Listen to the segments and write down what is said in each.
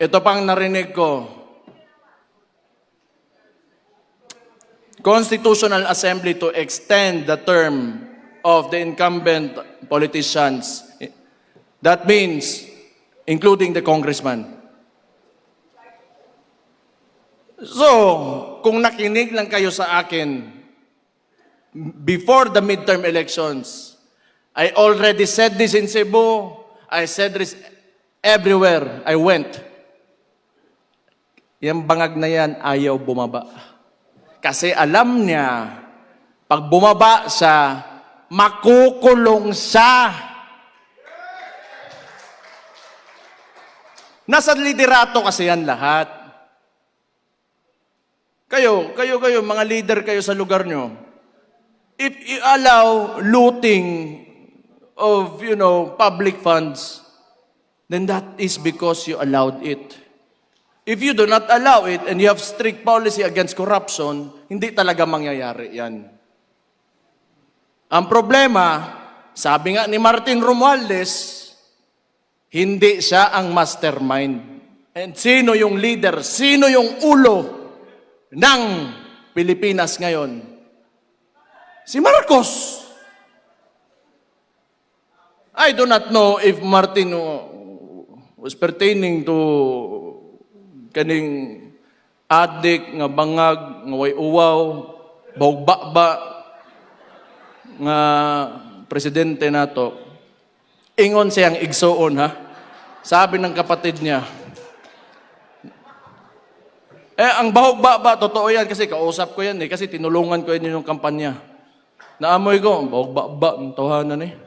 Ito pang narinig ko. Constitutional Assembly to extend the term of the incumbent politicians. That means including the congressman. So, kung nakinig lang kayo sa akin before the midterm elections, I already said this in Cebu, I said this everywhere I went. Yung bangag na yan, ayaw bumaba. Kasi alam niya, pag bumaba siya, makukulong siya. Nasa liderato kasi yan lahat. Kayo, mga leader kayo sa lugar nyo. If you allow looting of, public funds, then that is because you allowed it. If you do not allow it and you have strict policy against corruption, hindi talaga mangyayari yan. Ang problema, sabi nga ni Martin Romualdez, hindi siya ang mastermind. And sino yung leader? Sino yung ulo ng Pilipinas ngayon? Si Marcos. I do not know if Martin was pertaining to kaning adik nga bangag nga way uwaw bawgbakba nga presidente nato. Ingon siyang igsuon ha. Sabi ng kapatid niya, ang bahog-baba, totoo yan kasi kausap ko yan kasi tinulungan ko yun yung kampanya. Naamoy ko, bahog-baba, ang tawanan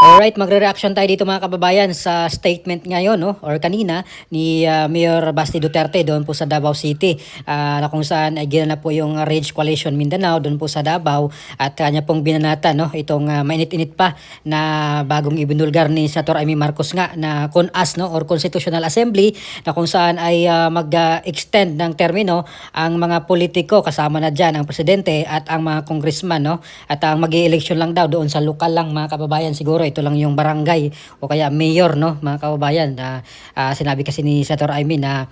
Alright, magre-reaction tayo dito mga kababayan sa statement ngayon or kanina ni Mayor Basti Duterte doon po sa Davao City na kung saan ay ginanap po yung Rage Coalition Mindanao doon po sa Davao at kanya pong binanata itong mainit-init pa na bagong ibinulgar ni Senator Amy Marcos nga na CONAS or Constitutional Assembly na kung saan ay mag-extend ng termino ang mga politiko kasama na dyan ang presidente at ang mga congressman at ang mag-i-election lang daw doon sa lokal lang mga kababayan siguro ito lang yung barangay o kaya mayor mga kababayan na sinabi kasi ni Senator Amy na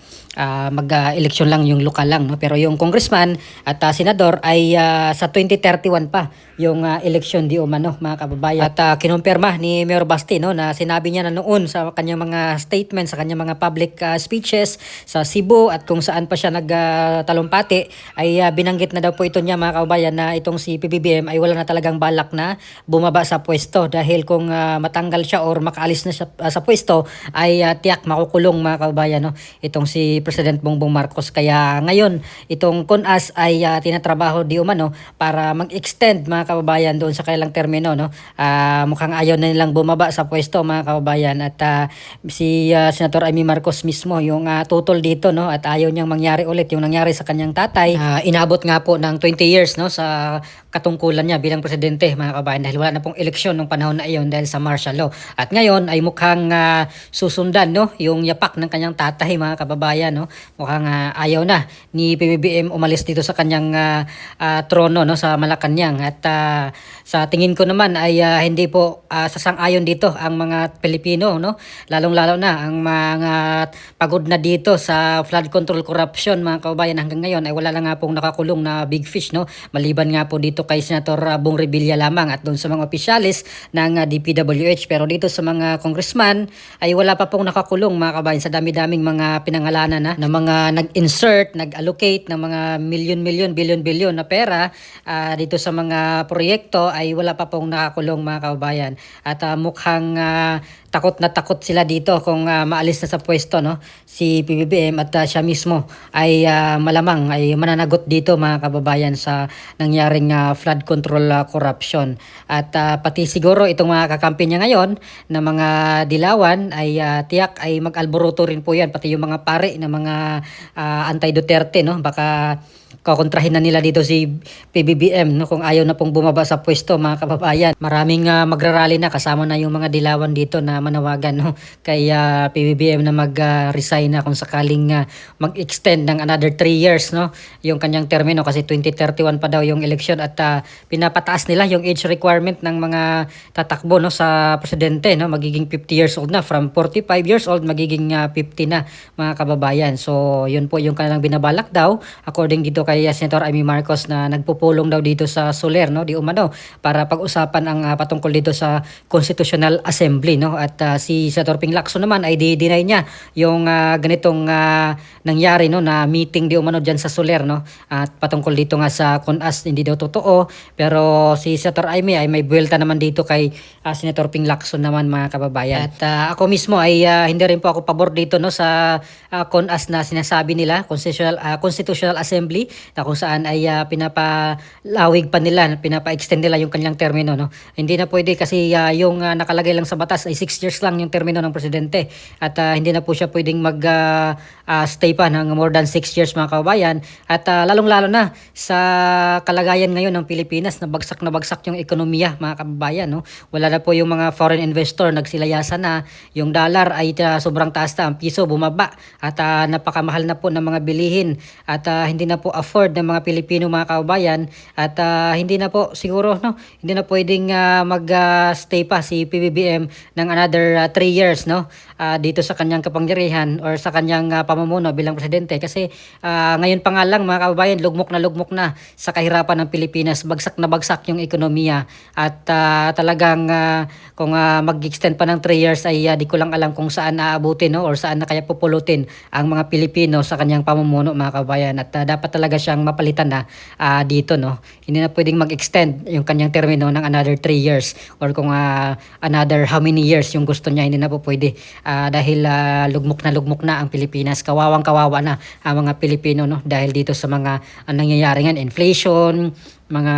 mag-eleksyon lang yung lokal lang pero yung congressman at senador ay sa 2031 pa yung eleksyon di umano mga kababayan at kinumpirma ni Mayor Basti na sinabi niya na noon sa kanyang mga statements sa kanyang mga public speeches sa Cebu at kung saan pa siya nagtalumpati ay binanggit na daw po ito niya mga kababayan na itong si PBBM ay wala na talagang balak na bumaba sa pwesto dahil kung matanggal siya or makaalis na siya sa pwesto ay tiyak makukulong mga kababayan itong si President Bongbong Marcos kaya ngayon itong CONAS ay tinatrabaho di umano para mag-extend mga kababayan doon sa kailang termino mukhang ayaw na nilang bumaba sa pwesto mga kababayan at si Senator Amy Marcos mismo yung tutol dito at ayaw niyang mangyari ulit yung nangyari sa kanyang tatay inabot nga po ng 20 years sa katungkulan niya bilang presidente mga kababayan dahil wala na pong eleksyon nung panahon na iyon dahil sa martial law. At ngayon ay mukhang susundan yung yapak ng kanyang tatay mga kababayan mukhang ayaw na ni PBBM umalis dito sa kanyang trono sa Malacanang at sa tingin ko naman ay hindi po sasang-ayon dito ang mga Pilipino lalong-lalo na ang mga pagod na dito sa flood control corruption mga kababayan hanggang ngayon ay wala lang nga pong nakakulong na big fish maliban nga po dito kay Senator Bong Revilla lamang at doon sa mga opisyalis ng DPWH pero dito sa mga congressman ay wala pa pong nakakulong mga kabayan sa dami-daming mga pinangalanan na mga nag-insert, nag-allocate ng mga milyon-milyon, bilyon-bilyon na pera dito sa mga proyekto ay wala pa pong nakakulong mga kababayan at mukhang takot na takot sila dito kung maalis na sa pwesto si PBBM at siya mismo ay malamang ay mananagot dito mga kababayan sa nangyaring flood control corruption at pati siguro itong mga kakampi niya ngayon na mga dilawan ay tiyak ay mag-alboroto rin po yan pati yung mga pare na mga anti-Duterte baka kakontrahin na nila dito si PBBM, no, kung ayaw na pong bumaba sa pwesto, mga kababayan. Maraming magrarally na, kasama na yung mga dilawan dito na manawagan, no, kay PBBM na mag-resign na kung sakaling mag-extend ng another 3 years, no, yung kanyang termino, kasi 2031 pa daw yung election, at pinapataas nila yung age requirement ng mga tatakbo, no, sa presidente, no, magiging 50 years old na, from 45 years old magiging 50 na, mga kababayan. So yun po yung kanilang binabalak daw, according dito kay Senator Amy Marcos, na nagpupulong daw dito sa Soler, no, di umano, para pag-usapan ang patungkol dito sa Constitutional Assembly, no. At si Senator Ping Lacson naman ay di-deny niya yung ganitong nangyari, no, na meeting di umano diyan sa Soler, no, at patungkol dito nga sa CONAS, hindi daw totoo. Pero si Senator Amy ay may buwelta naman dito kay Senator Ping Lacson naman, mga kababayan. At ako mismo ay hindi rin po ako pabor dito, no, sa CONAS na sinasabi nila, Constitutional Assembly, na kung saan ay pinapalawig pa nila, pinapa-extend nila yung kanilang termino, no. Hindi na pwede kasi yung nakalagay lang sa batas ay 6 years lang yung termino ng presidente, at hindi na po siya pwedeng stay pa ng more than 6 years, mga kababayan. At lalong-lalo na sa kalagayan ngayon ng Pilipinas, na bagsak yung ekonomiya, mga kababayan, no. Wala na po yung mga foreign investor, nagsilayasan na, yung dollar ay sobrang taas na, ang piso bumaba, at napakamahal na po ng mga bilihin, at hindi na po afford ng mga Pilipino, mga kababayan. At hindi na po siguro, no, hindi na pwedeng mag-stay pa si PBBM ng another 3 years, no, dito sa kanyang kapangyarihan or sa kanyang pamumuno bilang presidente, kasi ngayon pa nga lang, mga kababayan, lugmok na sa kahirapan ng Pilipinas, bagsak na bagsak yung ekonomiya, at talagang kung mag-extend pa ng 3 years ay di ko lang alam kung saan aabutin, no, or saan na kaya pupulutin ang mga Pilipino sa kanyang pamumuno, mga kababayan. At dapat talaga siyang mapalitan na dito, no. Hindi na pwedeng mag-extend yung kanyang termino ng another 3 years, or kung another how many years yung gusto niya, hindi na po pwede, dahil lugmok na ang Pilipinas. Kawawang kawawa na ang mga Pilipino, no, dahil dito sa mga nangyayari ngayon, inflation, mga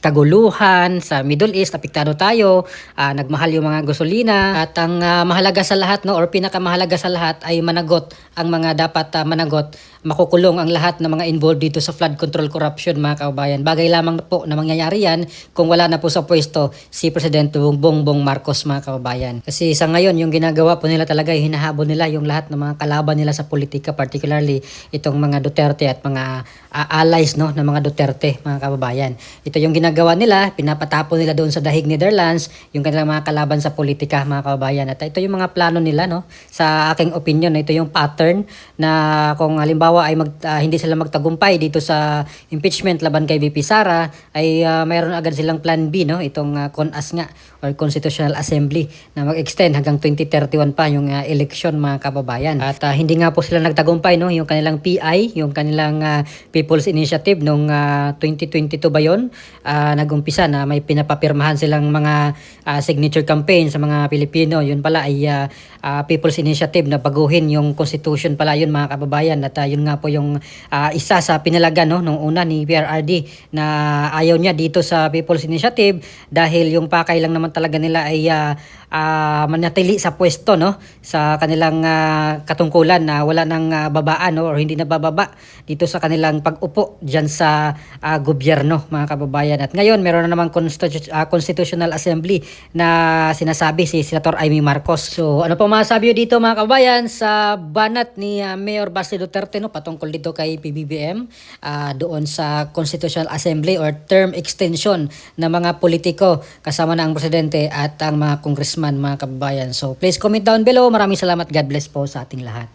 kaguluhan sa Middle East, apektado tayo, nagmahal yung mga gasolina, at ang mahalaga sa lahat, no, or pinakamahalaga sa lahat ay managot ang mga dapat managot, makukulong ang lahat ng mga involved dito sa flood control corruption, mga kababayan. Bagay lamang po na mangyayari yan kung wala na po sa pwesto si Presidente Bongbong Marcos, mga kababayan. Kasi sa ngayon, yung ginagawa po nila talaga, hinahabol nila yung lahat ng mga kalaban nila sa politika, particularly itong mga Duterte at mga allies, no, ng mga Duterte, mga kababayan. Ito yung ginagawa nila, pinapatapon nila doon sa dahig Netherlands yung kanilang mga kalaban sa politika, mga kababayan. At ito yung mga plano nila, no, sa aking opinion, ito yung pattern na kung halimbawa ay hindi sila magtagumpay dito sa impeachment laban kay VP Sara, ay mayroon agad silang plan B, no, itong CONAS nga, or Constitutional Assembly, na mag-extend hanggang 2031 pa yung election, mga kababayan. At hindi nga po sila nagtagumpay, no, yung kanilang PI, yung kanilang People's Initiative nung 2022 ba yun, nag-umpisa na may pinapapirmahan silang mga signature campaign sa mga Pilipino. Yun pala ay People's Initiative na baguhin yung constitution pala yun, mga kababayan. At yun nga po yung isa sa pinalaga, no, nung una ni PRRD, na ayaw niya dito sa People's Initiative dahil yung pakay lang naman talaga nila ay manatili sa pwesto, no, sa kanilang katungkulan na wala nang babaan, no, or hindi na bababa dito sa kanilang pag-upo dyan sa gobyerno, mga kababayan. At ngayon meron na namang Constitutional Assembly na sinasabi si Senator Amy Marcos. So ano po masasabi dito, mga kababayan, sa banat ni Mayor Basti Duterte, no, patungkol dito kay PBBM, doon sa Constitutional Assembly or term extension ng mga politiko kasama na ang presidente at ang mga congressman, mga kababayan. So please comment down below. Maraming salamat. God bless po sa ating lahat.